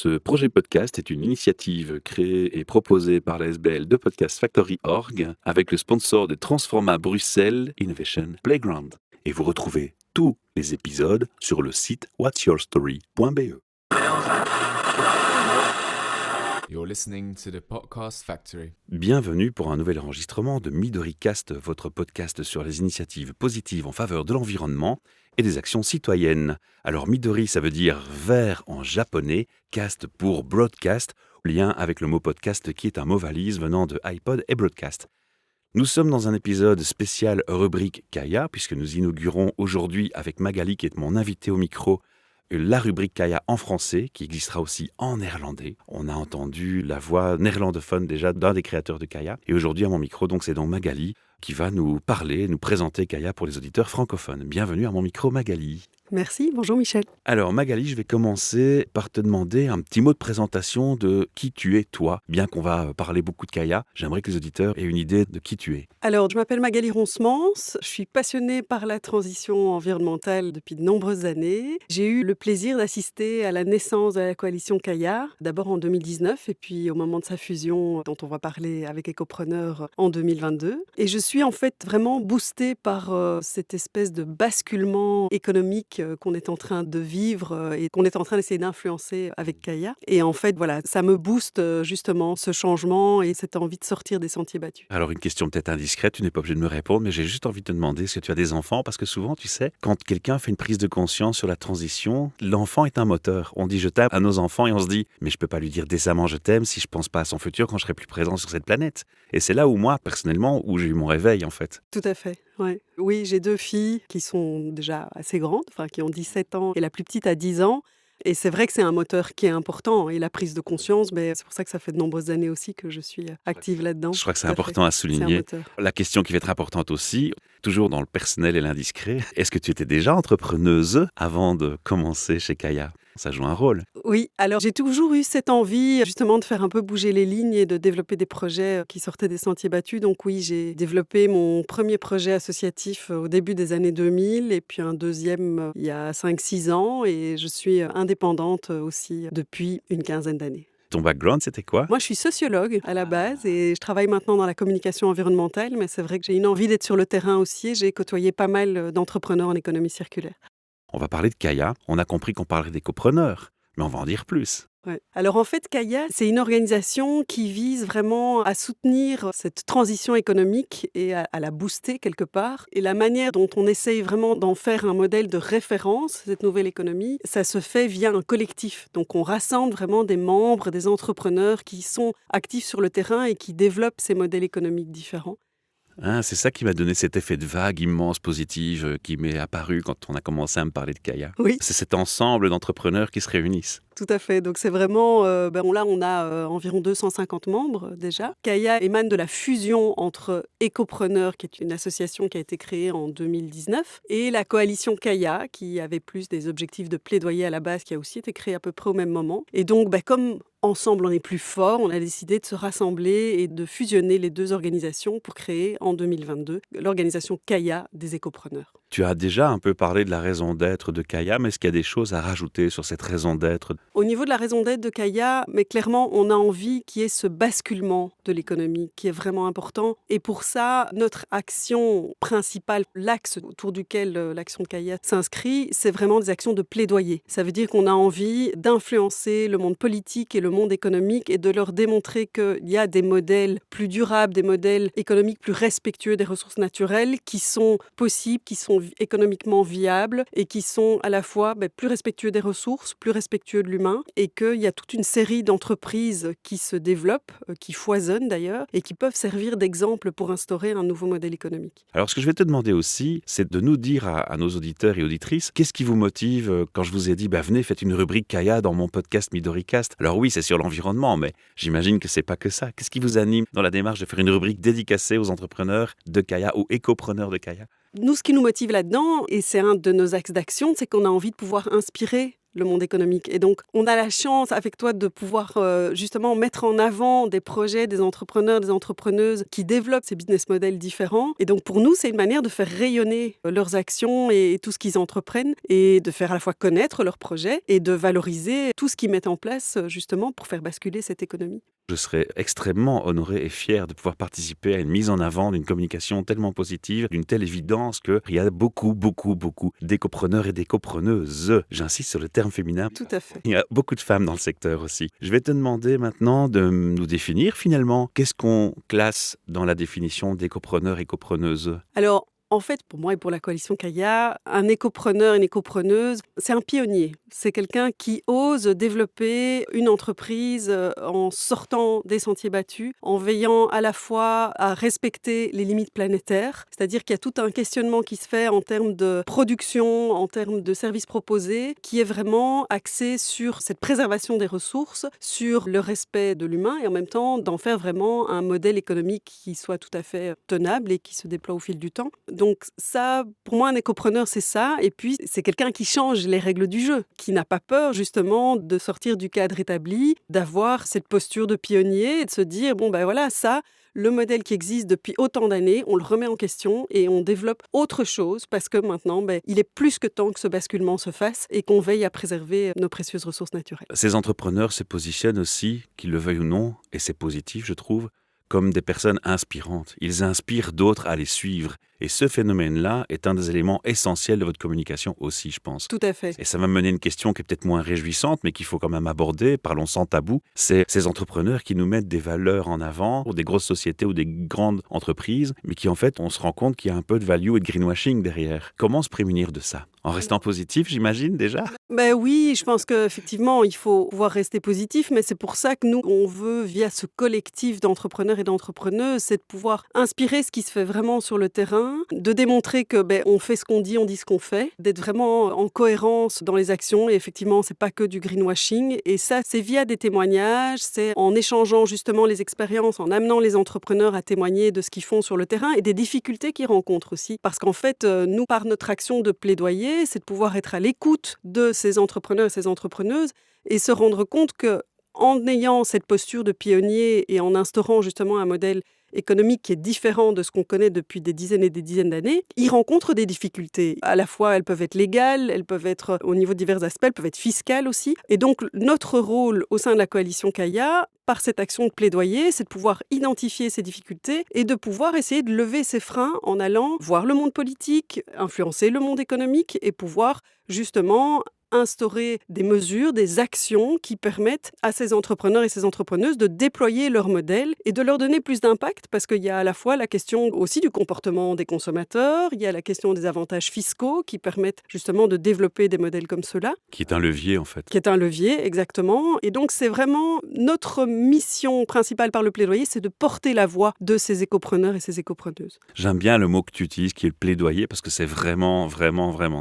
Ce projet podcast est une initiative créée et proposée par la SBL de Podcast Factory Org avec le sponsor de Transforma Bruxelles Innovation Playground. Et vous retrouvez tous les épisodes sur le site whatsyourstory.be. You're listening to the Podcast Factory. Bienvenue pour un nouvel enregistrement de MidoriCast, votre podcast sur les initiatives positives en faveur de l'environnement et des actions citoyennes. Alors Midori, ça veut dire vert en japonais, cast pour broadcast, lien avec le mot podcast qui est un mot valise venant de iPod et broadcast. Nous sommes dans un épisode spécial rubrique Kaya, puisque nous inaugurons aujourd'hui avec Magali, qui est mon invitée au micro, la rubrique Kaya en français, qui existera aussi en néerlandais. On a entendu la voix néerlandophone déjà d'un des créateurs de Kaya. Et aujourd'hui à mon micro, c'est donc Magali qui va nous parler, nous présenter Kaya pour les auditeurs francophones. Bienvenue à mon micro, Magali. Merci, bonjour Michel. Alors Magali, je vais commencer par te demander un petit mot de présentation de qui tu es toi. Bien qu'on va parler beaucoup de Kaya, j'aimerais que les auditeurs aient une idée de qui tu es. Alors, je m'appelle Magali Ronsemans, je suis passionnée par la transition environnementale depuis de nombreuses années. J'ai eu le plaisir d'assister à la naissance de la coalition Kaya, d'abord en 2019 et puis au moment de sa fusion dont on va parler avec Ecopreneur en 2022. Et je suis en fait vraiment boostée par cette espèce de basculement économique qu'on est en train de vivre et qu'on est en train d'essayer d'influencer avec Kaya. Et en fait, voilà, ça me booste justement ce changement et cette envie de sortir des sentiers battus. Alors une question peut-être indiscrète, tu n'es pas obligé de me répondre, mais j'ai juste envie de te demander est-ce que tu as des enfants? Parce que souvent, tu sais, quand quelqu'un fait une prise de conscience sur la transition, l'enfant est un moteur. On dit je t'aime à nos enfants et on se dit mais je peux pas lui dire décemment je t'aime si je pense pas à son futur quand je serai plus présent sur cette planète. Et c'est là où moi, personnellement, où j'ai eu mon réveil en fait. Tout à fait, ouais. Oui, j'ai 2 filles qui sont déjà assez grandes, enfin qui ont 17 ans et la plus petite a 10 ans. Et c'est vrai que c'est un moteur qui est important et la prise de conscience, c'est pour ça que ça fait de nombreuses années aussi que je suis active là-dedans. Je crois que c'est Tout à fait. important à C'est un souligner. moteur. La question qui va être importante aussi, toujours dans le personnel et l'indiscret, est-ce que tu étais déjà entrepreneuse avant de commencer chez Kaya? Ça joue un rôle. Oui, alors j'ai toujours eu cette envie justement de faire un peu bouger les lignes et de développer des projets qui sortaient des sentiers battus. Donc oui, j'ai développé mon premier projet associatif au début des années 2000 et puis un deuxième il y a 5-6 ans et je suis indépendante aussi depuis une quinzaine d'années. Ton background, c'était quoi? Moi, je suis sociologue à la base et je travaille maintenant dans la communication environnementale, mais c'est vrai que j'ai une envie d'être sur le terrain aussi et j'ai côtoyé pas mal d'entrepreneurs en économie circulaire. On va parler de Kaya. On a compris qu'on parlerait d'écopreneurs, mais on va en dire plus. Ouais. Alors en fait, Kaya, c'est une organisation qui vise vraiment à soutenir cette transition économique et à la booster quelque part. Et la manière dont on essaye vraiment d'en faire un modèle de référence, cette nouvelle économie, ça se fait via un collectif. Donc on rassemble vraiment des membres, des entrepreneurs qui sont actifs sur le terrain et qui développent ces modèles économiques différents. Ah, c'est ça qui m'a donné cet effet de vague immense positive qui m'est apparu quand on a commencé à me parler de Kaya. Oui. C'est cet ensemble d'entrepreneurs qui se réunissent. Tout à fait. Donc c'est vraiment, on a environ 250 membres déjà. Kaya émane de la fusion entre Ecopreneur, qui est une association qui a été créée en 2019, et la coalition Kaya, qui avait plus des objectifs de plaidoyer à la base, qui a aussi été créée à peu près au même moment. Et donc, comme ensemble on est plus fort, on a décidé de se rassembler et de fusionner les deux organisations pour créer en 2022 l'organisation Kaya des Ecopreneurs. Tu as déjà un peu parlé de la raison d'être de Kaya, mais est-ce qu'il y a des choses à rajouter sur cette raison d'être? Au niveau de la raison d'être de Kaya, mais clairement, on a envie qu'il y ait ce basculement de l'économie qui est vraiment important. Et pour ça, notre action principale, l'axe autour duquel l'action de Kaya s'inscrit, c'est vraiment des actions de plaidoyer. Ça veut dire qu'on a envie d'influencer le monde politique et le monde économique et de leur démontrer qu'il y a des modèles plus durables, des modèles économiques plus respectueux des ressources naturelles qui sont possibles, qui sont économiquement viables et qui sont à la fois plus respectueux des ressources, plus respectueux de l'humain et qu'il y a toute une série d'entreprises qui se développent, qui foisonnent d'ailleurs et qui peuvent servir d'exemple pour instaurer un nouveau modèle économique. Alors ce que je vais te demander aussi, c'est de nous dire à nos auditeurs et auditrices, qu'est-ce qui vous motive quand je vous ai dit venez, faites une rubrique Kaya dans mon podcast MidoriCast. Alors oui, c'est sur l'environnement, mais j'imagine que c'est pas que ça. Qu'est-ce qui vous anime dans la démarche de faire une rubrique dédicacée aux entrepreneurs de Kaya, aux écopreneurs de Kaya? Nous, ce qui nous motive là-dedans, et c'est un de nos axes d'action, c'est qu'on a envie de pouvoir inspirer le monde économique. Et donc, on a la chance avec toi de pouvoir justement mettre en avant des projets, des entrepreneurs, des entrepreneuses qui développent ces business models différents. Et donc, pour nous, c'est une manière de faire rayonner leurs actions et tout ce qu'ils entreprennent et de faire à la fois connaître leurs projets et de valoriser tout ce qu'ils mettent en place justement pour faire basculer cette économie. Je serais extrêmement honoré et fier de pouvoir participer à une mise en avant d'une communication tellement positive, d'une telle évidence qu'il y a beaucoup d'écopreneurs et d'écopreneuses. J'insiste sur le terme féminin. Tout à fait. Il y a beaucoup de femmes dans le secteur aussi. Je vais te demander maintenant de nous définir finalement. Qu'est-ce qu'on classe dans la définition d'écopreneur et écopreneuse ? Alors, en fait, pour moi et pour la coalition Kaya, un écopreneur, une écopreneuse, c'est un pionnier. C'est quelqu'un qui ose développer une entreprise en sortant des sentiers battus, en veillant à la fois à respecter les limites planétaires, c'est-à-dire qu'il y a tout un questionnement qui se fait en termes de production, en termes de services proposés, qui est vraiment axé sur cette préservation des ressources, sur le respect de l'humain et en même temps d'en faire vraiment un modèle économique qui soit tout à fait tenable et qui se déploie au fil du temps. Donc ça, pour moi, un écopreneur, c'est ça. Et puis, c'est quelqu'un qui change les règles du jeu, qui n'a pas peur, justement, de sortir du cadre établi, d'avoir cette posture de pionnier et de se dire, bon, ben voilà, ça, le modèle qui existe depuis autant d'années, on le remet en question et on développe autre chose parce que maintenant, il est plus que temps que ce basculement se fasse et qu'on veille à préserver nos précieuses ressources naturelles. Ces entrepreneurs se positionnent aussi, qu'ils le veuillent ou non, et c'est positif, je trouve, comme des personnes inspirantes. Ils inspirent d'autres à les suivre. Et ce phénomène-là est un des éléments essentiels de votre communication aussi, je pense. Tout à fait. Et ça va mener à une question qui est peut-être moins réjouissante, mais qu'il faut quand même aborder, parlons sans tabou. C'est ces entrepreneurs qui nous mettent des valeurs en avant, pour des grosses sociétés ou des grandes entreprises, mais qui en fait, on se rend compte qu'il y a un peu de value et de greenwashing derrière. Comment se prémunir de ça ? En restant positif, j'imagine, déjà ? Oui, je pense qu'effectivement, il faut pouvoir rester positif, mais c'est pour ça que nous, on veut, via ce collectif d'entrepreneurs et d'entrepreneuses, c'est de pouvoir inspirer ce qui se fait vraiment sur le terrain, de démontrer que on fait ce qu'on dit ce qu'on fait, d'être vraiment en cohérence dans les actions. Et effectivement, c'est pas que du greenwashing. Et ça, c'est via des témoignages, c'est en échangeant justement les expériences, en amenant les entrepreneurs à témoigner de ce qu'ils font sur le terrain et des difficultés qu'ils rencontrent aussi. Parce qu'en fait, nous, par notre action de plaidoyer, c'est de pouvoir être à l'écoute de ces entrepreneurs et ces entrepreneuses et se rendre compte que en ayant cette posture de pionnier et en instaurant justement un modèle économique qui est différent de ce qu'on connaît depuis des dizaines et des dizaines d'années, ils rencontrent des difficultés. À la fois, elles peuvent être légales, elles peuvent être au niveau de divers aspects, elles peuvent être fiscales aussi. Et donc, notre rôle au sein de la coalition Kaya, par cette action de plaidoyer, c'est de pouvoir identifier ces difficultés et de pouvoir essayer de lever ces freins en allant voir le monde politique, influencer le monde économique et pouvoir justement instaurer des mesures, des actions qui permettent à ces entrepreneurs et ces entrepreneuses de déployer leur modèle et de leur donner plus d'impact parce qu'il y a à la fois la question aussi du comportement des consommateurs, il y a la question des avantages fiscaux qui permettent justement de développer des modèles comme ceux-là. Qui est un levier en fait. Qui est un levier, exactement. Et donc c'est vraiment notre mission principale par le plaidoyer, c'est de porter la voix de ces écopreneurs et ces écopreneuses. J'aime bien le mot que tu utilises qui est le plaidoyer parce que c'est vraiment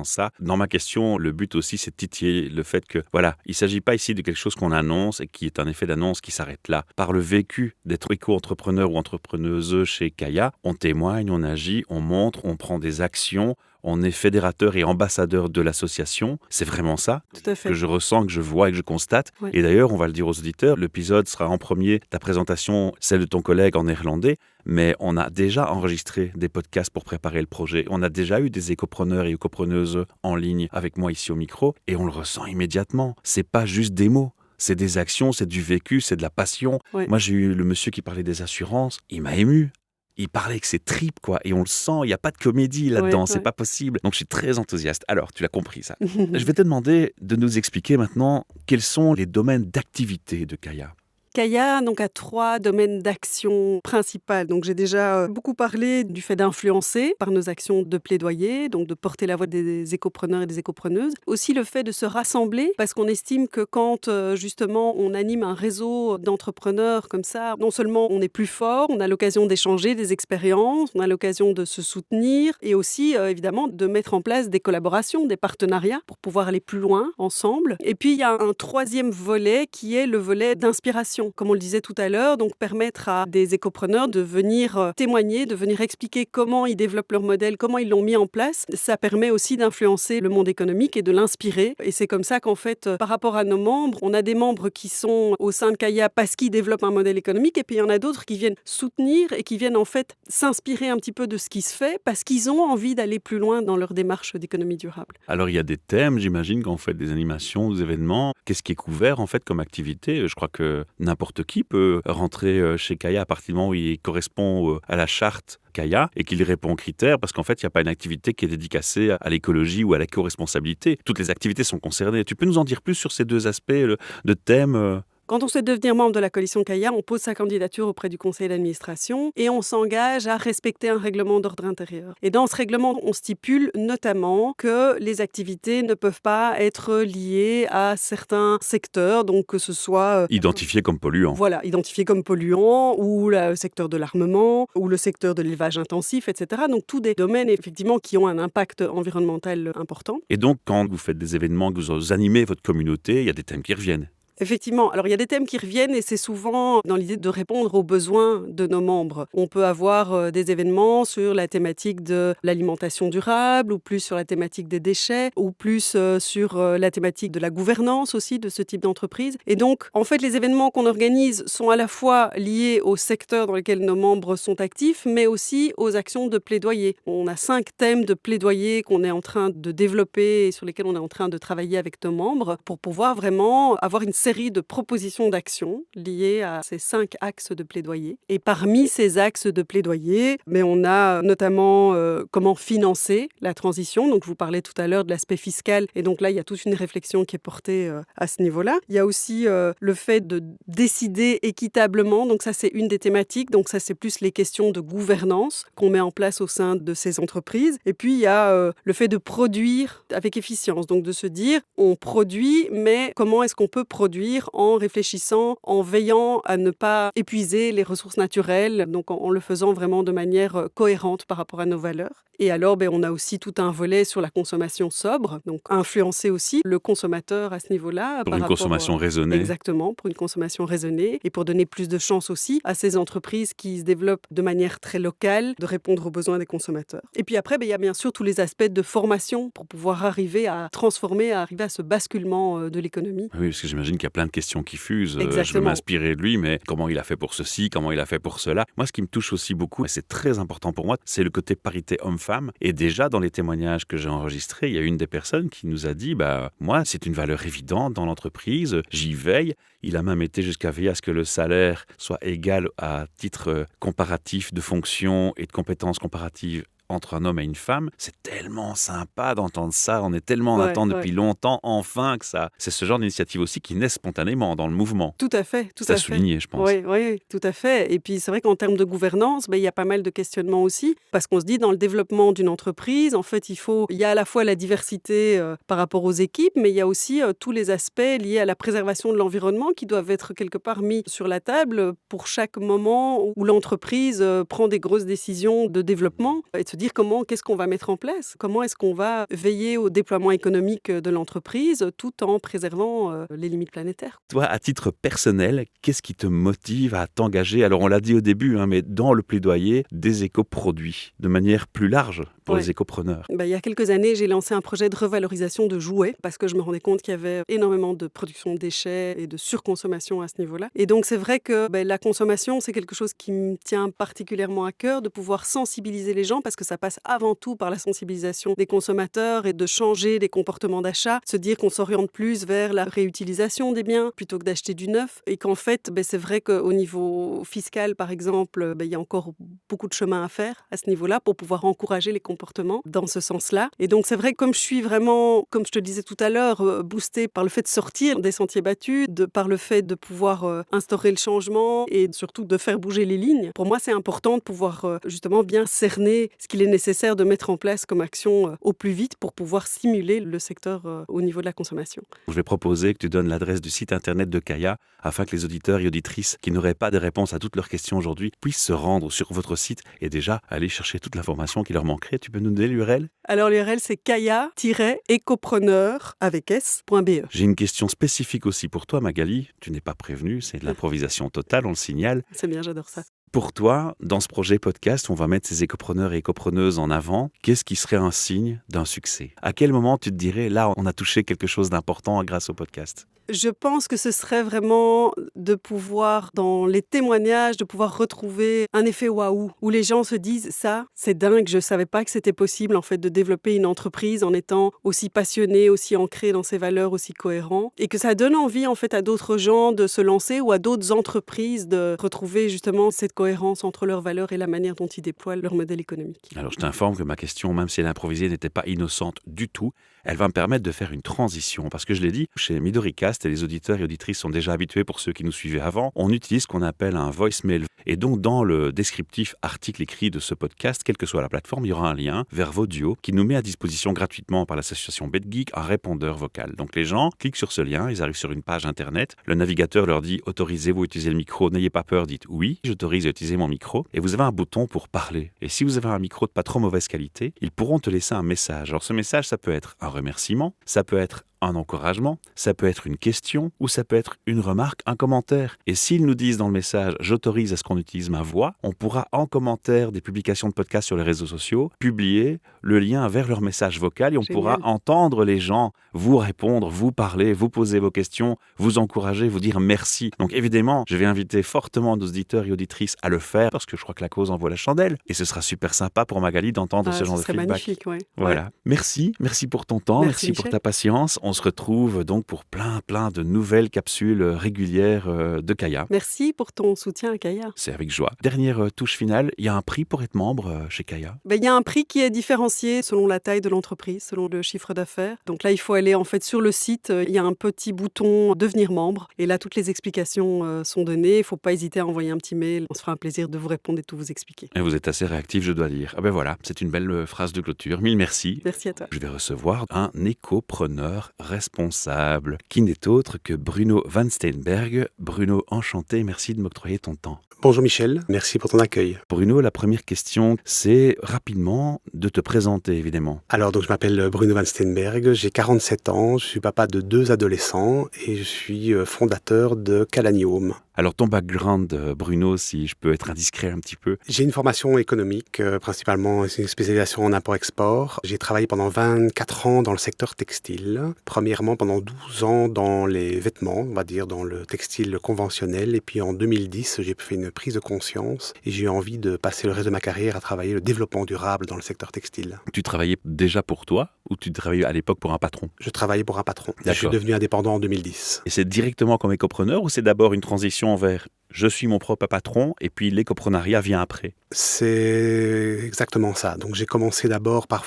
ça. Dans ma question, le but aussi c'est titiller le fait que, voilà, il ne s'agit pas ici de quelque chose qu'on annonce et qui est un effet d'annonce qui s'arrête là. Par le vécu d'être éco-entrepreneur ou entrepreneuse chez Kaya, on témoigne, on agit, on montre, on prend des actions, on est fédérateur et ambassadeur de l'association. C'est vraiment ça Tout à fait. Que je ressens, que je vois et que je constate. Ouais. Et d'ailleurs, on va le dire aux auditeurs, l'épisode sera en premier, ta présentation, celle de ton collègue en néerlandais, mais on a déjà enregistré des podcasts pour préparer le projet. On a déjà eu des écopreneurs et écopreneuses en ligne avec moi ici au micro et on le ressent immédiatement. C'est pas juste des mots. C'est des actions, c'est du vécu, c'est de la passion. Ouais. Moi, j'ai eu le monsieur qui parlait des assurances. Il m'a ému. Il parlait avec ses tripes, quoi. Et on le sent, il n'y a pas de comédie là-dedans, c'est pas possible. Donc, je suis très enthousiaste. Alors, tu l'as compris, ça. Je vais te demander de nous expliquer maintenant quels sont les domaines d'activité de Kaya. Kaya donc, a 3 domaines d'action principales. Donc, j'ai déjà beaucoup parlé du fait d'influencer par nos actions de plaidoyer, donc de porter la voix des écopreneurs et des écopreneuses. Aussi le fait de se rassembler, parce qu'on estime que quand justement on anime un réseau d'entrepreneurs comme ça, non seulement on est plus fort, on a l'occasion d'échanger des expériences, on a l'occasion de se soutenir et aussi évidemment de mettre en place des collaborations, des partenariats pour pouvoir aller plus loin ensemble. Et puis il y a un 3e volet qui est le volet d'inspiration. d'information, comme on le disait tout à l'heure, donc permettre à des écopreneurs de venir témoigner, de venir expliquer comment ils développent leur modèle, comment ils l'ont mis en place. Ça permet aussi d'influencer le monde économique et de l'inspirer. Et c'est comme ça qu'en fait, par rapport à nos membres, on a des membres qui sont au sein de Kaya parce qu'ils développent un modèle économique, et puis il y en a d'autres qui viennent soutenir et qui viennent en fait s'inspirer un petit peu de ce qui se fait parce qu'ils ont envie d'aller plus loin dans leur démarche d'économie durable. Alors il y a des thèmes, j'imagine, quand vous faites des animations, des événements. Qu'est-ce qui est couvert en fait comme activité? Je crois que n'importe qui peut rentrer chez Kaya à partir du moment où il correspond à la charte Kaya et qu'il répond aux critères, parce qu'en fait, il n'y a pas une activité qui est dédicacée à l'écologie ou à l'éco-responsabilité. Toutes les activités sont concernées. Tu peux nous en dire plus sur ces deux aspects de thèmes? Quand on souhaite devenir membre de la coalition Kaya, on pose sa candidature auprès du conseil d'administration et on s'engage à respecter un règlement d'ordre intérieur. Et dans ce règlement, on stipule notamment que les activités ne peuvent pas être liées à certains secteurs, donc que ce soit... Identifiés comme polluants. Voilà, identifiés comme polluants, ou le secteur de l'armement, ou le secteur de l'élevage intensif, etc. Donc tous des domaines effectivement qui ont un impact environnemental important. Et donc quand vous faites des événements, que vous animez votre communauté, il y a des thèmes qui reviennent. Effectivement. Alors, il y a des thèmes qui reviennent et c'est souvent dans l'idée de répondre aux besoins de nos membres. On peut avoir des événements sur la thématique de l'alimentation durable ou plus sur la thématique des déchets ou plus sur la thématique de la gouvernance aussi de ce type d'entreprise. Et donc, en fait, les événements qu'on organise sont à la fois liés au secteur dans lequel nos membres sont actifs, mais aussi aux actions de plaidoyer. On a 5 thèmes de plaidoyer qu'on est en train de développer et sur lesquels on est en train de travailler avec nos membres pour pouvoir vraiment avoir une série de propositions d'action liées à ces 5 axes de plaidoyer. Et parmi ces axes de plaidoyer, on a notamment comment financer la transition. Donc, je vous parlais tout à l'heure de l'aspect fiscal. Et donc là, il y a toute une réflexion qui est portée à ce niveau-là. Il y a aussi le fait de décider équitablement. Donc ça, c'est une des thématiques. Donc ça, c'est plus les questions de gouvernance qu'on met en place au sein de ces entreprises. Et puis, il y a le fait de produire avec efficience. Donc de se dire, on produit, mais comment est-ce qu'on peut produire en réfléchissant, en veillant à ne pas épuiser les ressources naturelles, donc en le faisant vraiment de manière cohérente par rapport à nos valeurs. Et alors, on a aussi tout un volet sur la consommation sobre, donc influencer aussi le consommateur à ce niveau-là. Pour une consommation raisonnée. Exactement, pour une consommation raisonnée et pour donner plus de chance aussi à ces entreprises qui se développent de manière très locale, de répondre aux besoins des consommateurs. Et puis après, il y a bien sûr tous les aspects de formation pour pouvoir arriver à transformer, à arriver à ce basculement de l'économie. Oui, parce que j'imagine qu'il y a plein de questions qui fusent. Exactement. Je veux m'inspirer de lui, mais comment il a fait pour ceci, comment il a fait pour cela. Moi, ce qui me touche aussi beaucoup, et c'est très important pour moi, c'est le côté parité homme-femme. Et déjà, dans les témoignages que j'ai enregistrés, il y a une des personnes qui nous a dit, moi, c'est une valeur évidente dans l'entreprise, j'y veille. Il a même été jusqu'à veiller à ce que le salaire soit égal à titre comparatif de fonction et de compétences comparatives entre un homme et une femme. C'est tellement sympa d'entendre ça. On est tellement en attente depuis longtemps, enfin, que ça. C'est ce genre d'initiative aussi qui naît spontanément dans le mouvement. Tout à fait. C'est à souligner, je pense. Oui, tout à fait. Et puis, c'est vrai qu'en termes de gouvernance, il y a pas mal de questionnements aussi, parce qu'on se dit, dans le développement d'une entreprise, en fait, il y a à la fois la diversité par rapport aux équipes, mais il y a aussi tous les aspects liés à la préservation de l'environnement qui doivent être quelque part mis sur la table pour chaque moment où l'entreprise prend des grosses décisions de développement et de se dire qu'est-ce qu'on va mettre en place, comment est-ce qu'on va veiller au déploiement économique de l'entreprise tout en préservant les limites planétaires. Toi, à titre personnel, qu'est-ce qui te motive à t'engager, alors on l'a dit au début, mais dans le plaidoyer des écoproduits, de manière plus large pour les écopreneurs? Il y a quelques années, j'ai lancé un projet de revalorisation de jouets parce que je me rendais compte qu'il y avait énormément de production de déchets et de surconsommation à ce niveau-là. Et donc, c'est vrai que la consommation, c'est quelque chose qui me tient particulièrement à cœur, de pouvoir sensibiliser les gens parce que ça passe avant tout par la sensibilisation des consommateurs et de changer les comportements d'achat, se dire qu'on s'oriente plus vers la réutilisation des biens plutôt que d'acheter du neuf et qu'en fait, c'est vrai qu'au niveau fiscal, par exemple, il y a encore beaucoup de chemin à faire à ce niveau-là pour pouvoir encourager les comportements dans ce sens-là. Et donc, c'est vrai que comme je suis vraiment, comme je te le disais tout à l'heure, boostée par le fait de sortir des sentiers battus, par le fait de pouvoir instaurer le changement et surtout de faire bouger les lignes, pour moi, c'est important de pouvoir justement bien cerner ce qu'il qu'il est nécessaire de mettre en place comme action au plus vite pour pouvoir stimuler le secteur au niveau de la consommation. Je vais proposer que tu donnes l'adresse du site internet de Kaya afin que les auditeurs et auditrices qui n'auraient pas de réponse à toutes leurs questions aujourd'hui puissent se rendre sur votre site et déjà aller chercher toute l'information qui leur manquerait. Tu peux nous donner l'URL ? Alors l'URL c'est kaya-ecopreneur avec s.be. J'ai une question spécifique aussi pour toi, Magali. Tu n'es pas prévenue, c'est de l'improvisation totale, on le signale. C'est bien, j'adore ça. Pour toi, dans ce projet podcast, on va mettre ces écopreneurs et écopreneuses en avant. Qu'est-ce qui serait un signe d'un succès ? À quel moment tu te dirais, là, on a touché quelque chose d'important grâce au podcast ? Je pense que ce serait vraiment de pouvoir, dans les témoignages, de pouvoir retrouver un effet waouh, où les gens se disent « ça, c'est dingue, je ne savais pas que c'était possible en fait de développer une entreprise en étant aussi passionné, aussi ancré dans ses valeurs, aussi cohérent ». Et que ça donne envie en fait à d'autres gens de se lancer ou à d'autres entreprises de retrouver justement cette cohérence entre leurs valeurs et la manière dont ils déploient leur modèle économique. Alors je t'informe que ma question, même si elle est improvisée, n'était pas innocente du tout. Elle va me permettre de faire une transition, parce que je l'ai dit, chez Midoricast, et les auditeurs et auditrices sont déjà habitués pour ceux qui nous suivaient avant, on utilise ce qu'on appelle un voicemail. Et donc dans le descriptif article écrit de ce podcast, quelle que soit la plateforme, il y aura un lien vers Vodio qui nous met à disposition gratuitement par l'association BetGeek un répondeur vocal. Donc les gens cliquent sur ce lien, ils arrivent sur une page internet, le navigateur leur dit « Autorisez-vous à utiliser le micro ? N'ayez pas peur, dites oui, j'autorise à utiliser mon micro » et vous avez un bouton pour parler. Et si vous avez un micro de pas trop mauvaise qualité, ils pourront te laisser un message. Alors ce message, ça peut être un remerciement, ça peut être un encouragement, ça peut être une question ou ça peut être une remarque, un commentaire. Et s'ils nous disent dans le message « j'autorise à ce qu'on utilise ma voix », on pourra en commentaire des publications de podcasts sur les réseaux sociaux publier le lien vers leur message vocal et on pourra entendre les gens vous répondre, vous parler, vous poser vos questions, vous encourager, vous dire merci. Donc évidemment, je vais inviter fortement nos auditeurs et auditrices à le faire parce que je crois que la cause en vaut la chandelle et ce sera super sympa pour Magali d'entendre ce genre de feedback. Magnifique, ouais. Voilà. Merci pour ton temps, merci pour ta patience. On se retrouve donc pour plein de nouvelles capsules régulières de Kaya. Merci pour ton soutien à Kaya. C'est avec joie. Dernière touche finale, il y a un prix pour être membre chez Kaya. Il y a un prix qui est différencié selon la taille de l'entreprise, selon le chiffre d'affaires. Donc là, il faut aller en fait sur le site, il y a un petit bouton devenir membre et là toutes les explications sont données. Il ne faut pas hésiter à envoyer un petit mail, on se fera un plaisir de vous répondre et de tout vous expliquer. Et vous êtes assez réactif, je dois dire. Ah ben voilà, c'est une belle phrase de clôture. Mille merci. Merci à toi. Je vais recevoir un écopreneur responsable, qui n'est autre que Bruno Van Steenberg. Bruno, enchanté, merci de m'octroyer ton temps. Bonjour Michel, merci pour ton accueil. Bruno, la première question, c'est rapidement de te présenter, évidemment. Alors, donc, je m'appelle Bruno Van Steenberg, j'ai 47 ans, je suis papa de 2 adolescents et je suis fondateur de Kalani Home. Alors, ton background, Bruno, si je peux être indiscret un petit peu. J'ai une formation économique, principalement une spécialisation en import-export. J'ai travaillé pendant 24 ans dans le secteur textile. Premièrement, pendant 12 ans dans les vêtements, on va dire dans le textile conventionnel. Et puis en 2010, j'ai fait une prise de conscience et j'ai eu envie de passer le reste de ma carrière à travailler le développement durable dans le secteur textile. Tu travaillais déjà pour toi ou tu travaillais à l'époque pour un patron ? Je travaillais pour un patron. D'accord. Je suis devenu indépendant en 2010. Et c'est directement comme écopreneur ou c'est d'abord une transition vers je suis mon propre patron et puis l'écoprenariat vient après? C'est exactement ça. Donc j'ai commencé d'abord par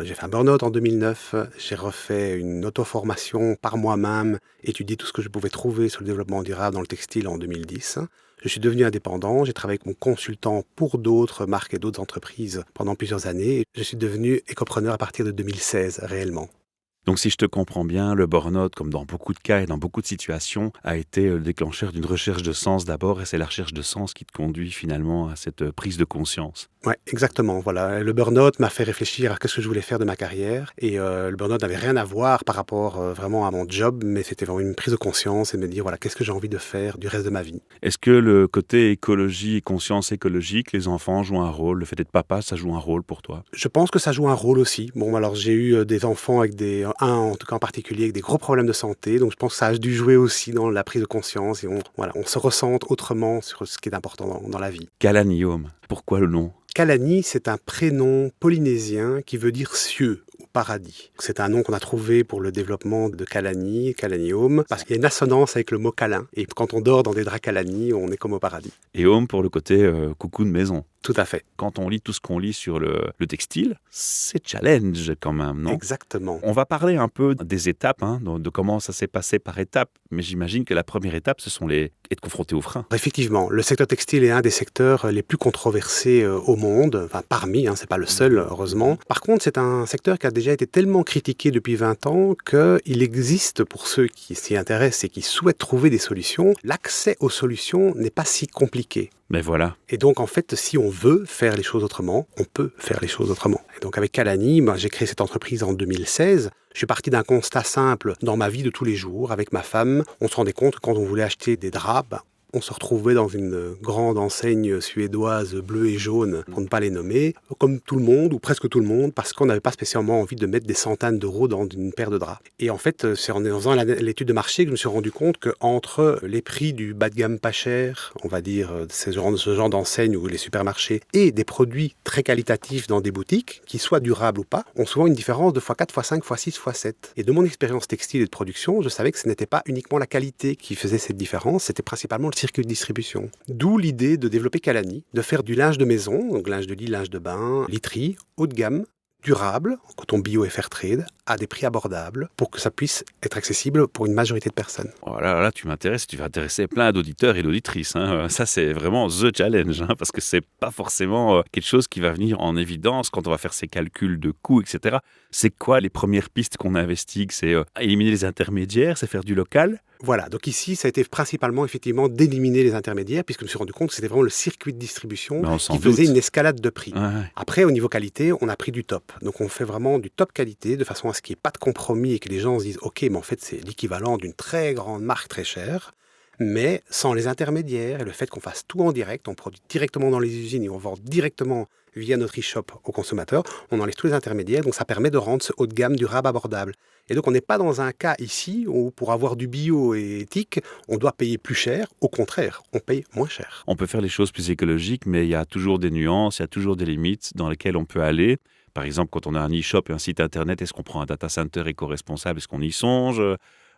j'ai fait un burn-out en 2009, j'ai refait une auto-formation par moi-même, étudié tout ce que je pouvais trouver sur le développement durable dans le textile en 2010. Je suis devenu indépendant, j'ai travaillé avec mon consultant pour d'autres marques et d'autres entreprises pendant plusieurs années. Je suis devenu écopreneur à partir de 2016 réellement. Donc si je te comprends bien, le burn-out, comme dans beaucoup de cas et dans beaucoup de situations, a été le déclencheur d'une recherche de sens d'abord, et c'est la recherche de sens qui te conduit finalement à cette prise de conscience. Oui, exactement. Voilà. Le burn-out m'a fait réfléchir à ce que je voulais faire de ma carrière, et le burn-out n'avait rien à voir par rapport vraiment à mon job, mais c'était vraiment une prise de conscience et de me dire voilà, qu'est-ce que j'ai envie de faire du reste de ma vie. Est-ce que le côté écologie et conscience écologique, les enfants jouent un rôle, le fait d'être papa, ça joue un rôle pour toi? Je pense que ça joue un rôle aussi. Bon, alors j'ai eu des enfants avec un en tout cas en particulier avec des gros problèmes de santé, donc je pense que ça a dû jouer aussi dans la prise de conscience et on se ressente autrement sur ce qui est important dans la vie. Kalani Home, pourquoi le nom? Kalani, c'est un prénom polynésien qui veut dire cieux ou paradis. C'est un nom qu'on a trouvé pour le développement de Kalani Home, parce qu'il y a une assonance avec le mot câlin. Et quand on dort dans des draps Kalani, on est comme au paradis. Et Home pour le côté coucou de maison. Tout à fait. Quand on lit tout ce qu'on lit sur le textile, c'est challenge quand même, non? Exactement. On va parler un peu des étapes, hein, de comment ça s'est passé par étapes. Mais j'imagine que la première étape, ce sont être confronté aux freins. Effectivement, le secteur textile est un des secteurs les plus controversés au monde, enfin parmi, c'est pas le seul heureusement. Par contre, c'est un secteur qui a déjà été tellement critiqué depuis 20 ans qu'il existe, pour ceux qui s'y intéressent et qui souhaitent trouver des solutions, l'accès aux solutions n'est pas si compliqué. Mais voilà. Et donc, en fait, si on veut faire les choses autrement, on peut faire les choses autrement. Et donc, avec Kalani, j'ai créé cette entreprise en 2016. Je suis parti d'un constat simple dans ma vie de tous les jours. Avec ma femme, on se rendait compte que quand on voulait acheter des draps, on se retrouvait dans une grande enseigne suédoise bleue et jaune, pour ne pas les nommer, comme tout le monde, ou presque tout le monde, parce qu'on n'avait pas spécialement envie de mettre des centaines d'euros dans une paire de draps. Et en fait, c'est en faisant l'étude de marché que je me suis rendu compte qu'entre les prix du bas de gamme pas cher, on va dire ce genre d'enseigne ou les supermarchés, et des produits très qualitatifs dans des boutiques, qui soient durables ou pas, ont souvent une différence de x4, x5, x6, x7. Et de mon expérience textile et de production, je savais que ce n'était pas uniquement la qualité qui faisait cette différence, c'était principalement le circuit de distribution. D'où l'idée de développer Kalani, de faire du linge de maison, donc linge de lit, linge de bain, literie, haut de gamme, durable, en coton bio et fair trade, à des prix abordables, pour que ça puisse être accessible pour une majorité de personnes. Oh là, tu m'intéresses, tu vas intéresser plein d'auditeurs et d'auditrices. Hein. Ça, c'est vraiment the challenge, hein, parce que c'est pas forcément quelque chose qui va venir en évidence quand on va faire ses calculs de coûts, etc. C'est quoi les premières pistes qu'on investigue? C'est éliminer les intermédiaires, c'est faire du local? Voilà, donc ici, ça a été principalement effectivement d'éliminer les intermédiaires, puisque je me suis rendu compte que c'était vraiment le circuit de distribution qui faisait une escalade de prix. Ouais. Après, au niveau qualité, on a pris du top. Donc on fait vraiment du top qualité, de façon à ce qu'il n'y ait pas de compromis et que les gens se disent « Ok, mais en fait, c'est l'équivalent d'une très grande marque très chère ». Mais sans les intermédiaires et le fait qu'on fasse tout en direct, on produit directement dans les usines et on vend directement via notre e-shop aux consommateurs, on enlève tous les intermédiaires, donc ça permet de rendre ce haut de gamme durable abordable. Et donc on n'est pas dans un cas ici où pour avoir du bio et éthique, on doit payer plus cher, au contraire, on paye moins cher. On peut faire les choses plus écologiques, mais il y a toujours des nuances, il y a toujours des limites dans lesquelles on peut aller. Par exemple, quand on a un e-shop et un site internet, est-ce qu'on prend un data center éco-responsable? Est-ce qu'on y songe?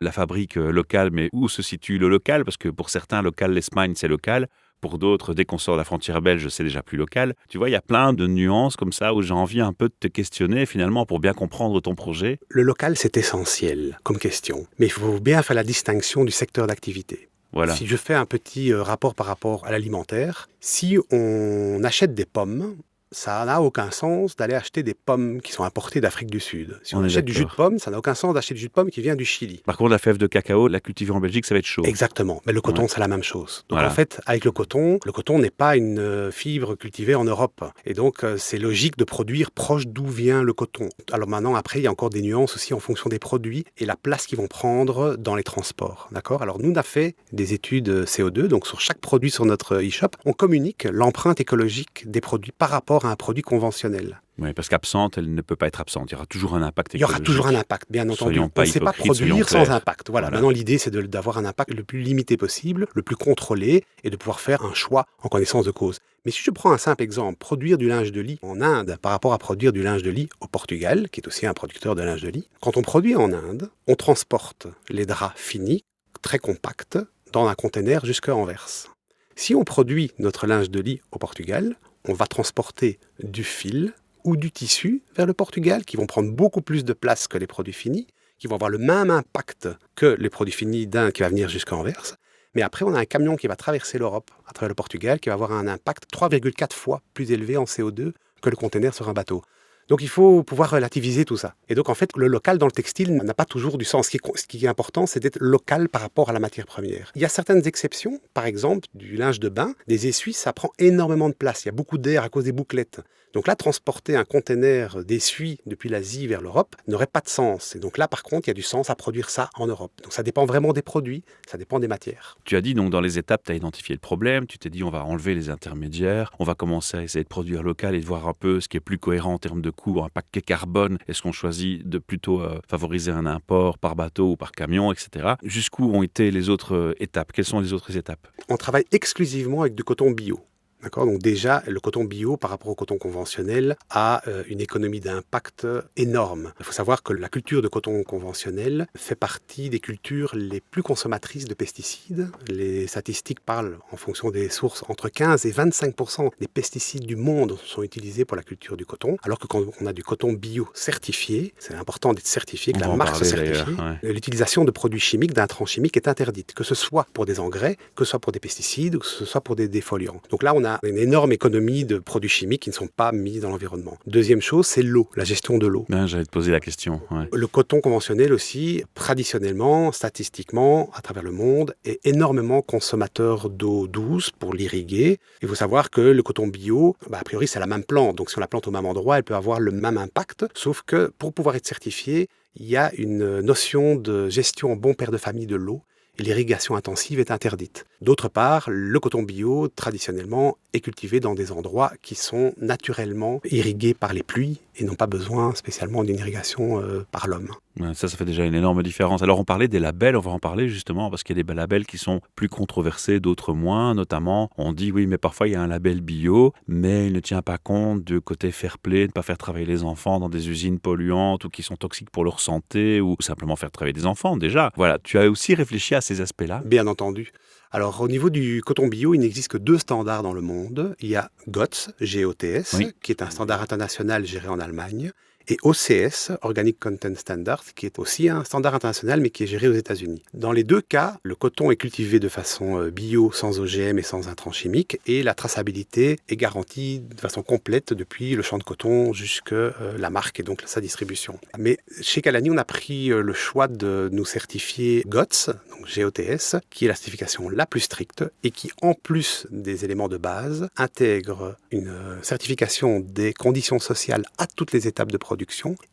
La fabrique locale, mais où se situe le local? Parce que pour certains, local l'Espagne, c'est local. Pour d'autres, dès qu'on sort de la frontière belge, c'est déjà plus local. Tu vois, il y a plein de nuances comme ça où j'ai envie un peu de te questionner finalement pour bien comprendre ton projet. Le local, c'est essentiel comme question. Mais il faut bien faire la distinction du secteur d'activité. Voilà. Si je fais un petit rapport par rapport à l'alimentaire, si on achète des pommes, ça n'a aucun sens d'aller acheter des pommes qui sont importées d'Afrique du Sud. Si on achète du jus de pomme, ça n'a aucun sens d'acheter du jus de pomme qui vient du Chili. Par contre, la fève de cacao, la cultiver en Belgique, ça va être chaud. Exactement. Mais le coton, c'est la même chose. Donc en fait, avec le coton n'est pas une fibre cultivée en Europe. Et donc, c'est logique de produire proche d'où vient le coton. Alors maintenant, après, il y a encore des nuances aussi en fonction des produits et la place qu'ils vont prendre dans les transports. D'accord ? Alors nous, on a fait des études CO2. Donc sur chaque produit sur notre e-shop, on communique l'empreinte écologique des produits par rapport à un produit conventionnel. Oui, parce qu'absente, elle ne peut pas être absente. Il y aura toujours un impact écologique. Il y aura toujours un impact, bien entendu. On ne sait pas produire sans impact. Voilà. Maintenant, l'idée, c'est d'avoir un impact le plus limité possible, le plus contrôlé, et de pouvoir faire un choix en connaissance de cause. Mais si je prends un simple exemple, produire du linge de lit en Inde par rapport à produire du linge de lit au Portugal, qui est aussi un producteur de linge de lit, quand on produit en Inde, on transporte les draps finis, très compacts, dans un conteneur jusqu'à Anvers. Si on produit notre linge de lit au Portugal, on va transporter du fil ou du tissu vers le Portugal, qui vont prendre beaucoup plus de place que les produits finis, qui vont avoir le même impact que les produits finis d'Inde qui va venir jusqu'à Anvers. Mais après, on a un camion qui va traverser l'Europe à travers le Portugal, qui va avoir un impact 3,4 fois plus élevé en CO2 que le conteneur sur un bateau. Donc il faut pouvoir relativiser tout ça. Et donc en fait, le local dans le textile n'a pas toujours du sens. Ce qui est important, c'est d'être local par rapport à la matière première. Il y a certaines exceptions, par exemple du linge de bain, des essuies, ça prend énormément de place. Il y a beaucoup d'air à cause des bouclettes. Donc là, transporter un conteneur d'essuie depuis l'Asie vers l'Europe n'aurait pas de sens. Et donc là, par contre, il y a du sens à produire ça en Europe. Donc ça dépend vraiment des produits, ça dépend des matières. Tu as dit, donc dans les étapes, tu as identifié le problème, tu t'es dit on va enlever les intermédiaires, on va commencer à essayer de produire local et de voir un peu ce qui est plus cohérent en termes de coût, un paquet carbone, est-ce qu'on choisit de plutôt favoriser un import par bateau ou par camion, etc. Jusqu'où ont été les autres étapes? Quelles sont les autres étapes? On travaille exclusivement avec du coton bio. D'accord? Donc déjà, le coton bio par rapport au coton conventionnel a une économie d'impact énorme. Il faut savoir que la culture de coton conventionnel fait partie des cultures les plus consommatrices de pesticides. Les statistiques parlent, en fonction des sources, entre 15 et 25% des pesticides du monde sont utilisés pour la culture du coton, alors que quand on a du coton bio certifié, c'est important d'être certifié, que On va la en marque soit parler certifiée, d'ailleurs, ouais. l'utilisation de produits chimiques, d'intrants chimiques est interdite, que ce soit pour des engrais, que ce soit pour des pesticides, ou que ce soit pour des défoliants. Donc là, on a une énorme économie de produits chimiques qui ne sont pas mis dans l'environnement. Deuxième chose, c'est l'eau, la gestion de l'eau. Ben, j'allais te poser la question. Ouais. Le coton conventionnel aussi, traditionnellement, statistiquement, à travers le monde, est énormément consommateur d'eau douce pour l'irriguer. Il faut savoir que le coton bio, a priori, c'est la même plante. Donc si on la plante au même endroit, elle peut avoir le même impact. Sauf que pour pouvoir être certifié, il y a une notion de gestion bon père de famille de l'eau. Et l'irrigation intensive est interdite. D'autre part, le coton bio, traditionnellement, est cultivé dans des endroits qui sont naturellement irrigués par les pluies et n'ont pas besoin spécialement d'une irrigation par l'homme. Ouais, ça fait déjà une énorme différence. Alors on parlait des labels, on va en parler justement parce qu'il y a des labels qui sont plus controversés, d'autres moins. Notamment, on dit oui, mais parfois il y a un label bio, mais il ne tient pas compte du côté fair play, de ne pas faire travailler les enfants dans des usines polluantes ou qui sont toxiques pour leur santé ou simplement faire travailler des enfants déjà. Voilà, tu as aussi réfléchi à ces aspects-là? Bien entendu. Alors, au niveau du coton bio, il n'existe que 2 standards dans le monde. Il y a GOTS, G-O-T-S, Oui. qui est un standard international géré en Allemagne, et OCS, Organic Content Standard, qui est aussi un standard international, mais qui est géré aux États-Unis. Dans les 2 cas, le coton est cultivé de façon bio, sans OGM et sans intrants chimiques, et la traçabilité est garantie de façon complète depuis le champ de coton jusqu'à la marque et donc sa distribution. Mais chez Kalani, on a pris le choix de nous certifier GOTS, donc GOTS, qui est la certification la plus stricte et qui, en plus des éléments de base, intègre une certification des conditions sociales à toutes les étapes de production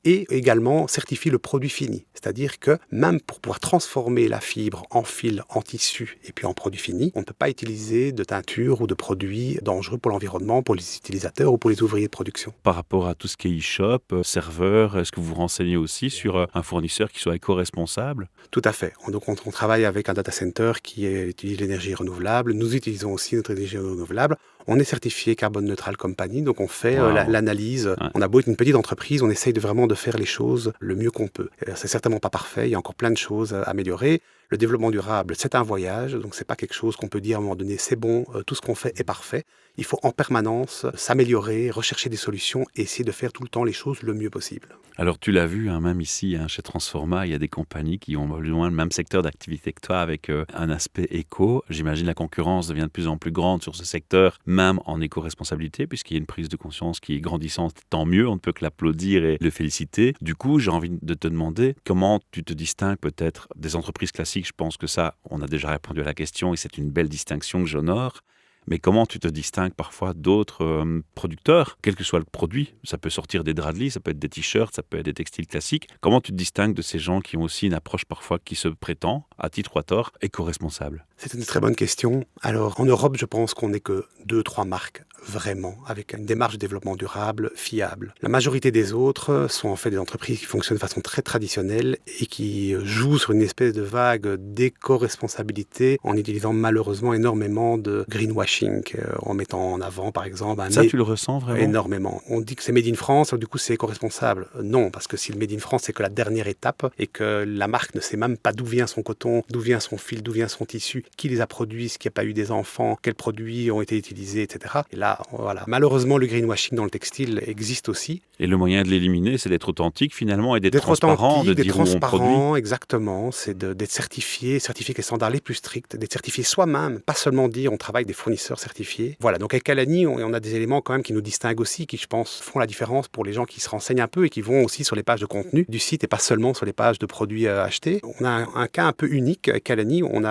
et également certifie le produit fini. C'est-à-dire que même pour pouvoir transformer la fibre en fil, en tissu et puis en produit fini, on ne peut pas utiliser de teinture ou de produits dangereux pour l'environnement, pour les utilisateurs ou pour les ouvriers de production. Par rapport à tout ce qui est e-shop, serveur, est-ce que vous vous renseignez aussi sur un fournisseur qui soit éco-responsable? Tout à fait. Donc on travaille avec un data center qui utilise l'énergie renouvelable. Nous utilisons aussi notre énergie renouvelable. On est certifié Carbone Neutral Company, donc on fait l'analyse. Ouais. On a beau être une petite entreprise, on essaye vraiment de faire les choses le mieux qu'on peut. C'est certainement pas parfait, il y a encore plein de choses à améliorer. Le développement durable, c'est un voyage, donc c'est pas quelque chose qu'on peut dire à un moment donné, c'est bon, tout ce qu'on fait est parfait. Il faut en permanence s'améliorer, rechercher des solutions et essayer de faire tout le temps les choses le mieux possible. Alors tu l'as vu, même ici, chez Transforma, il y a des compagnies qui ont plus ou moins le même secteur d'activité que toi avec un aspect éco. J'imagine la concurrence devient de plus en plus grande sur ce secteur, même en éco-responsabilité, puisqu'il y a une prise de conscience qui est grandissante. Tant mieux, on ne peut que l'applaudir et le féliciter. Du coup, j'ai envie de te demander comment tu te distingues peut-être des entreprises classiques. Je pense que ça, on a déjà répondu à la question et c'est une belle distinction que j'honore. Mais comment tu te distingues parfois d'autres producteurs, quel que soit le produit? Ça peut sortir des draps de lit, ça peut être des t-shirts, ça peut être des textiles classiques. Comment tu te distingues de ces gens qui ont aussi une approche parfois qui se prétend, à titre ou à tort, éco-responsable? C'est une très bonne question. Alors, en Europe, je pense qu'on n'est que 2-3 marques vraiment, avec une démarche de développement durable fiable. La majorité des autres sont en fait des entreprises qui fonctionnent de façon très traditionnelle et qui jouent sur une espèce de vague d'éco-responsabilité en utilisant malheureusement énormément de greenwashing, en mettant en avant par exemple... Ça, tu le ressens vraiment? Énormément. On dit que c'est Made in France, du coup c'est éco-responsable. Non, parce que si le Made in France c'est que la dernière étape et que la marque ne sait même pas d'où vient son coton, d'où vient son fil, d'où vient son tissu, qui les a produits, s'il n'y a pas eu des enfants, quels produits ont été utilisés, etc. Et là, voilà. Malheureusement, le greenwashing dans le textile existe aussi. Et le moyen de l'éliminer, c'est d'être authentique finalement et d'être transparent, de dire où on produit. Exactement. C'est d'être certifié avec les standards les plus stricts, d'être certifié soi-même, pas seulement dire on travaille des fournisseurs certifiés. Voilà. Donc avec Kalani, on a des éléments quand même qui nous distinguent aussi, qui je pense font la différence pour les gens qui se renseignent un peu et qui vont aussi sur les pages de contenu du site et pas seulement sur les pages de produits achetés. On a un cas un peu unique avec Kalani. On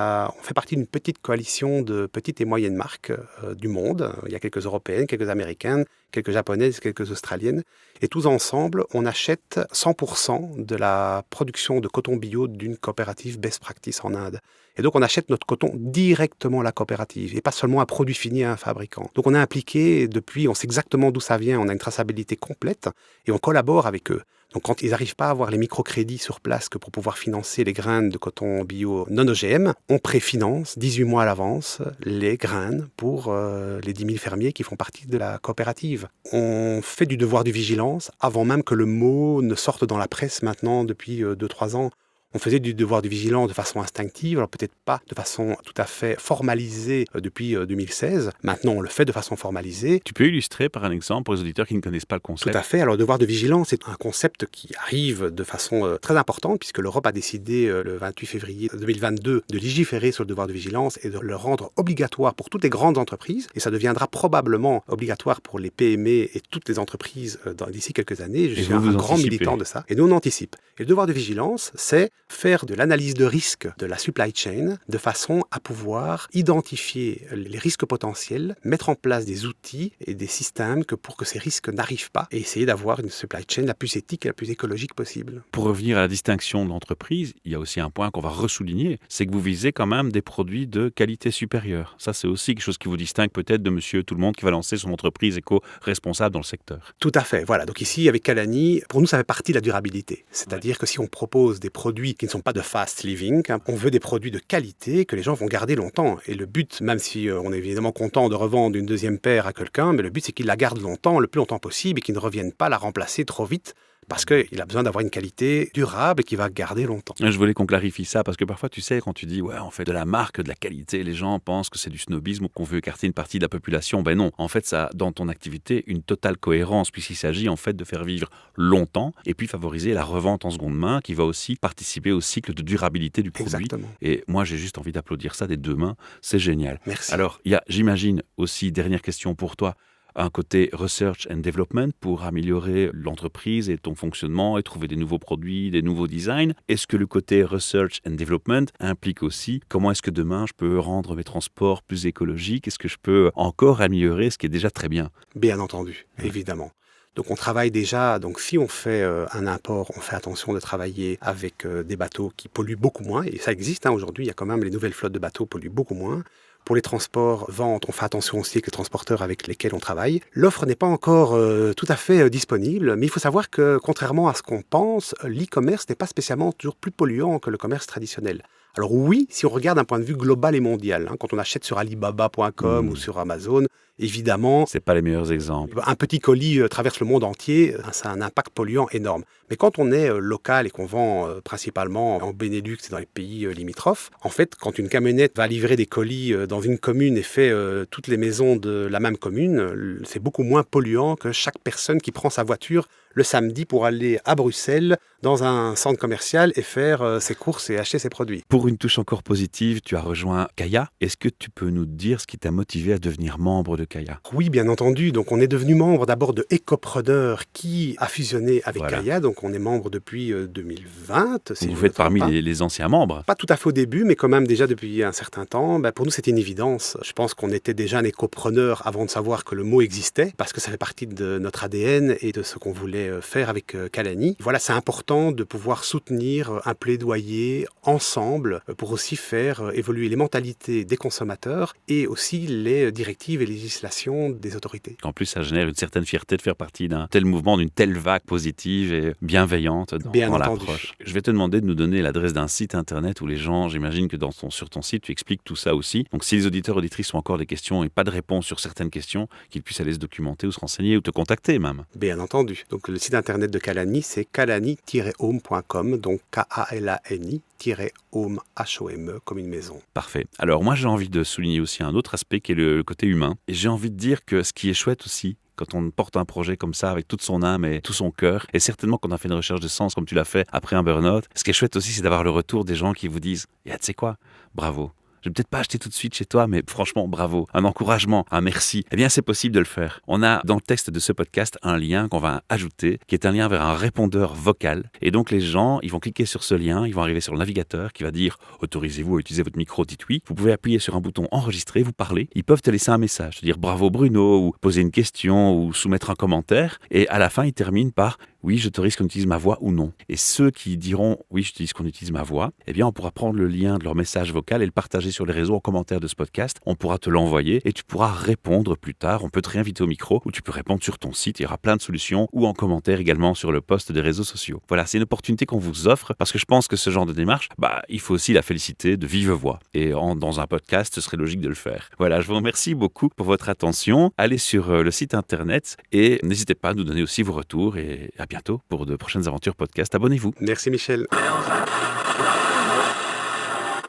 fait partie d'une petite coalition de petites et moyennes marques du monde. Il y a quelques européennes, quelques américaines, quelques japonaises, quelques australiennes. Et tous ensemble, on achète 100% de la production de coton bio d'une coopérative best practice en Inde. Et donc, on achète notre coton directement à la coopérative et pas seulement un produit fini à un fabricant. Donc, on est impliqué depuis, on sait exactement d'où ça vient, on a une traçabilité complète et on collabore avec eux. Donc quand ils n'arrivent pas à avoir les microcrédits sur place que pour pouvoir financer les graines de coton bio non OGM, on préfinance 18 mois à l'avance les graines pour les 10 000 fermiers qui font partie de la coopérative. On fait du devoir de vigilance avant même que le mot ne sorte dans la presse maintenant depuis 2-3 ans. On faisait du devoir de vigilance de façon instinctive, alors peut-être pas de façon tout à fait formalisée depuis 2016. Maintenant, on le fait de façon formalisée. Tu peux illustrer par un exemple pour les auditeurs qui ne connaissent pas le concept? Tout à fait. Alors, le devoir de vigilance, c'est un concept qui arrive de façon très importante, puisque l'Europe a décidé le 28 février 2022 de légiférer sur le devoir de vigilance et de le rendre obligatoire pour toutes les grandes entreprises. Et ça deviendra probablement obligatoire pour les PME et toutes les entreprises d'ici quelques années. Je suis un grand militant de ça. Et nous, on anticipe. Et le devoir de vigilance, c'est faire de l'analyse de risque de la supply chain de façon à pouvoir identifier les risques potentiels, mettre en place des outils et des systèmes pour que ces risques n'arrivent pas et essayer d'avoir une supply chain la plus éthique et la plus écologique possible. Pour revenir à la distinction de l'entreprise, il y a aussi un point qu'on va ressouligner, c'est que vous visez quand même des produits de qualité supérieure. Ça, c'est aussi quelque chose qui vous distingue peut-être de monsieur tout le monde qui va lancer son entreprise éco-responsable dans le secteur. Tout à fait. Voilà. Donc ici, avec Kalani, pour nous, ça fait partie de la durabilité. C'est-à-dire que si on propose des produits qui ne sont pas de fast living, on veut des produits de qualité que les gens vont garder longtemps. Et le but, même si on est évidemment content de revendre une deuxième paire à quelqu'un, mais le but c'est qu'il la garde longtemps, le plus longtemps possible, et qu'il ne revienne pas la remplacer trop vite, parce qu'il a besoin d'avoir une qualité durable et qui va garder longtemps. Je voulais qu'on clarifie ça, parce que parfois, tu sais, quand tu dis « ouais, on fait de la marque, de la qualité », les gens pensent que c'est du snobisme ou qu'on veut écarter une partie de la population. Ben non, en fait, ça a dans ton activité une totale cohérence, puisqu'il s'agit en fait de faire vivre longtemps et puis favoriser la revente en seconde main, qui va aussi participer au cycle de durabilité du produit. Exactement. Et moi, j'ai juste envie d'applaudir ça des deux mains, c'est génial. Merci. Alors, il y a, j'imagine, aussi, dernière question pour toi, un côté research and development pour améliorer l'entreprise et ton fonctionnement et trouver des nouveaux produits, des nouveaux designs. Est-ce que le côté research and development implique aussi comment est-ce que demain je peux rendre mes transports plus écologiques? Est-ce que je peux encore améliorer ce qui est déjà très bien? Bien entendu, évidemment. Donc on travaille déjà, donc si on fait un import, on fait attention de travailler avec des bateaux qui polluent beaucoup moins, et ça existe aujourd'hui, il y a quand même les nouvelles flottes de bateaux polluent beaucoup moins. Pour les transports, ventes, on fait attention aussi avec les transporteurs avec lesquels on travaille. L'offre n'est pas encore tout à fait disponible, mais il faut savoir que contrairement à ce qu'on pense, l'e-commerce n'est pas spécialement toujours plus polluant que le commerce traditionnel. Alors oui, si on regarde d'un point de vue global et mondial, quand on achète sur Alibaba.com ou sur Amazon, évidemment, c'est pas les meilleurs exemples. Un petit colis traverse le monde entier, ça a un impact polluant énorme. Mais quand on est local et qu'on vend principalement en Benelux et dans les pays limitrophes, en fait, quand une camionnette va livrer des colis dans une commune et fait toutes les maisons de la même commune, c'est beaucoup moins polluant que chaque personne qui prend sa voiture le samedi pour aller à Bruxelles dans un centre commercial et faire ses courses et acheter ses produits. Pour une touche encore positive, tu as rejoint Kaya. Est-ce que tu peux nous dire ce qui t'a motivé à devenir membre de Kaya? Oui, bien entendu. Donc, on est devenu membre d'abord de Ecopreneur qui a fusionné avec Kaya. Donc, on est membre depuis 2020. Vous faites parmi les anciens membres? Pas tout à fait au début, mais quand même déjà depuis un certain temps. Pour nous, c'était une évidence. Je pense qu'on était déjà un écopreneur avant de savoir que le mot existait, parce que ça fait partie de notre ADN et de ce qu'on voulait faire avec Kalani. Voilà, c'est important de pouvoir soutenir un plaidoyer ensemble pour aussi faire évoluer les mentalités des consommateurs et aussi les directives et législations des autorités. En plus, ça génère une certaine fierté de faire partie d'un tel mouvement, d'une telle vague positive et bienveillante dans l'approche. Je vais te demander de nous donner l'adresse d'un site internet où les gens, j'imagine que sur ton site, tu expliques tout ça aussi. Donc si les auditeurs auditrices ont encore des questions et pas de réponse sur certaines questions, qu'ils puissent aller se documenter ou se renseigner ou te contacter même. Bien entendu. Donc le site internet de Kalani, c'est kalani-home.com, donc Kalani-home, H-O-M-E, comme une maison. Parfait. Alors moi j'ai envie de souligner aussi un autre aspect qui est le côté humain. Et j'ai envie de dire que ce qui est chouette aussi, quand on porte un projet comme ça avec toute son âme et tout son cœur, et certainement qu'on a fait une recherche de sens comme tu l'as fait après un burn-out, ce qui est chouette aussi, c'est d'avoir le retour des gens qui vous disent « tu sais quoi, bravo ». Je vais peut-être pas acheter tout de suite chez toi, mais franchement, bravo. Un encouragement, un merci. Eh bien, c'est possible de le faire. On a dans le texte de ce podcast un lien qu'on va ajouter, qui est un lien vers un répondeur vocal. Et donc, les gens, ils vont cliquer sur ce lien, ils vont arriver sur le navigateur qui va dire « Autorisez-vous à utiliser votre micro Titouy ». Vous pouvez appuyer sur un bouton « Enregistrer », vous parler. Ils peuvent te laisser un message, te dire « Bravo Bruno » ou poser une question ou soumettre un commentaire. Et à la fin, ils terminent par « oui, j'autorise qu'on utilise ma voix ou non. Et ceux qui diront oui, j'utilise qu'on utilise ma voix, eh bien, on pourra prendre le lien de leur message vocal et le partager sur les réseaux en commentaire de ce podcast. On pourra te l'envoyer et tu pourras répondre plus tard. On peut te réinviter au micro ou tu peux répondre sur ton site. Il y aura plein de solutions ou en commentaire également sur le post des réseaux sociaux. Voilà, c'est une opportunité qu'on vous offre parce que je pense que ce genre de démarche, il faut aussi la féliciter de vive voix. Et dans un podcast, ce serait logique de le faire. Voilà, je vous remercie beaucoup pour votre attention. Allez sur le site internet et n'hésitez pas à nous donner aussi vos retours et à bientôt pour de prochaines aventures podcast. Abonnez-vous. Merci Michel.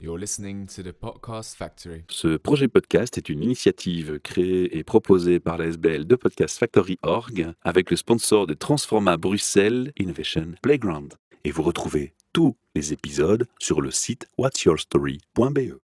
You're listening to the Podcast Factory. Ce projet podcast est une initiative créée et proposée par la SBL de Podcast Factory Org avec le sponsor de Transforma Bruxelles Innovation Playground. Et vous retrouvez tous les épisodes sur le site whatsyourstory.be.